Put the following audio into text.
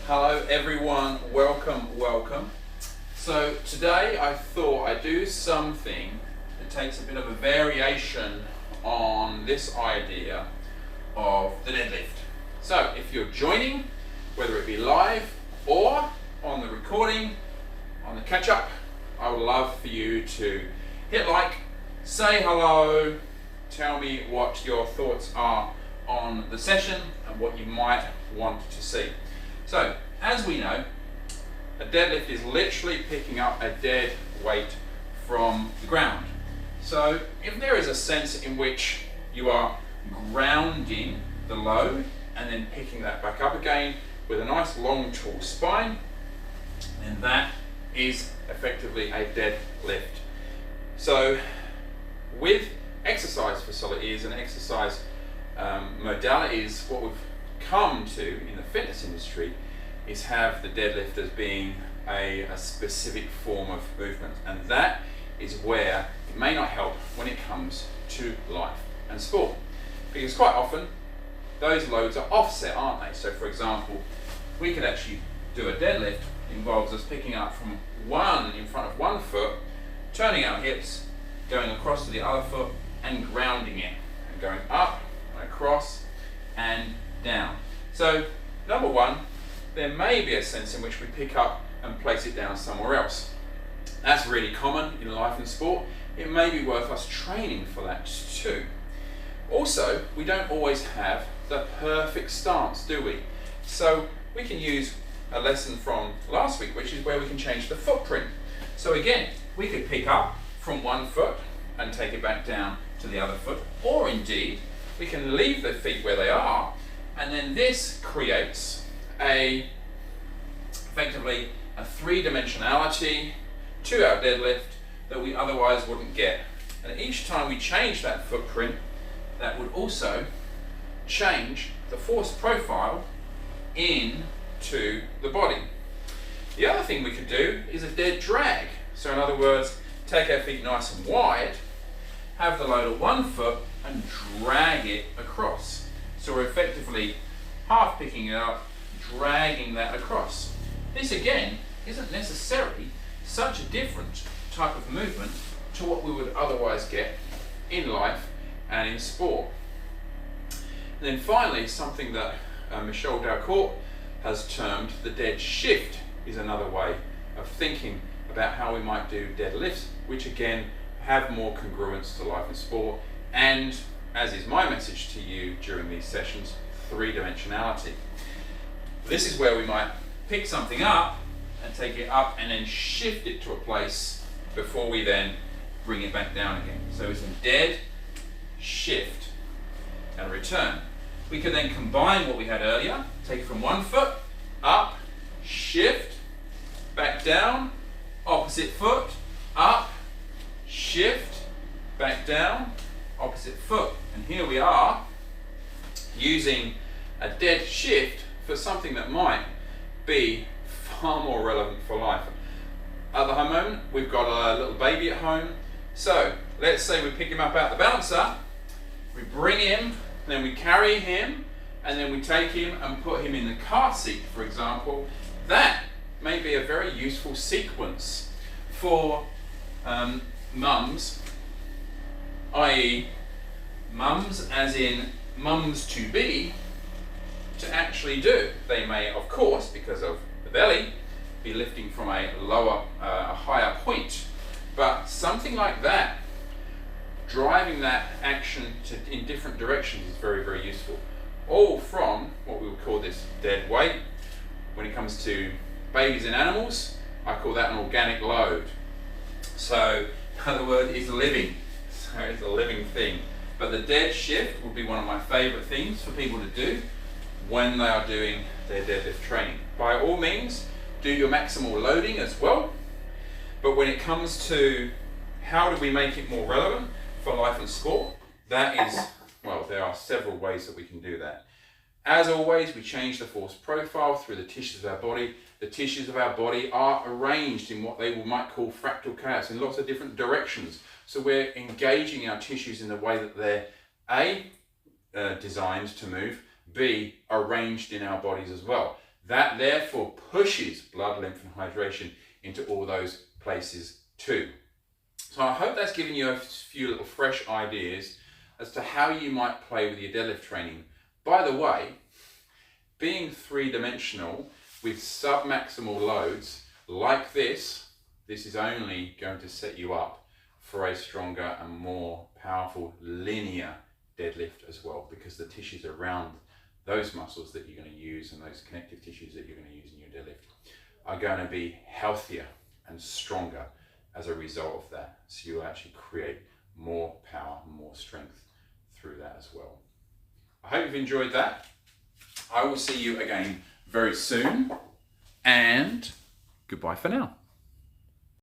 Hello everyone, welcome. So today I thought I'd do something that takes a bit of a variation on this idea of the deadlift. So if you're joining, whether it be live or on the recording, on the catch up, I would love for you to hit like, say hello, tell me what your thoughts are on the session and what you might want to see. So, as we know, a deadlift is literally picking up a dead weight from the ground. So, if there is a sense in which you are grounding the load and then picking that back up again with a nice long tall spine, then that is effectively a deadlift. So, with exercise facilities and exercise modalities, what we've come to in the fitness industry is have the deadlift as being a specific form of movement, and that is where it may not help when it comes to life and sport, because quite often those loads are offset, aren't they? So for example, we could actually do a deadlift involves us picking up from one in front of one foot, turning our hips, going across to the other foot and grounding it, and going up and across and down. So number one, there may be a sense in which we pick up and place it down somewhere else. That's really common in life and sport. It may be worth us training for that too. Also, we don't always have the perfect stance, do we? So we can use a lesson from last week, which is where we can change the footprint. So again, we could pick up from one foot and take it back down to the other foot, or indeed we can leave the feet where they are, and then this creates effectively a three-dimensionality to our deadlift that we otherwise wouldn't get. And each time we change that footprint, that would also change the force profile into the body. The other thing we could do is a dead drag. So in other words, take our feet nice and wide, have the load at one foot and drag it across. So we're effectively half picking it up, dragging that across. This again isn't necessarily such a different type of movement to what we would otherwise get in life and in sport. And then finally, something that Michel Dalcourt has termed the dead shift is another way of thinking about how we might do deadlifts, which again have more congruence to life and sport, and as is my message to you during these sessions, three-dimensionality. This is where we might pick something up and take it up and then shift it to a place before we then bring it back down again. So it's a dead, shift and return. We can then combine what we had earlier, take it from one foot, up, shift, back down, opposite foot, up, shift, back down, opposite foot. And here we are using a dead shift for something that might be far more relevant for life. At the moment, we've got a little baby at home. So let's say we pick him up out the bouncer, we bring him, then we carry him, and then we take him and put him in the car seat, for example. That may be a very useful sequence for mums, i.e. mums as in mums to be, to actually do. They may, of course, because of the belly, be lifting from a higher point, but something like that, driving that action in different directions is very, very useful. All from what we would call this dead weight. When it comes to babies and animals, I call that an organic load. So, in other words, it's living. So it's a living thing. But the dead shift would be one of my favorite things for people to do when they are doing their deadlift training. By all means, do your maximal loading as well. But when it comes to how do we make it more relevant for life and sport, that is, well, there are several ways that we can do that. As always, we change the force profile through the tissues of our body. The tissues of our body are arranged in what they might call fractal chaos in lots of different directions. So we're engaging our tissues in the way that they're A, designed to move, B, arranged in our bodies as well. That therefore pushes blood, lymph and hydration into all those places too. So I hope that's given you a few little fresh ideas as to how you might play with your deadlift training. By the way, being three-dimensional with sub-maximal loads like this is only going to set you up for a stronger and more powerful linear deadlift as well, because the tissues around those muscles that you're going to use and those connective tissues that you're going to use in your deadlift are going to be healthier and stronger as a result of that. So you'll actually create more power and more strength through that as well. I hope you've enjoyed that. I will see you again very soon, and goodbye for now.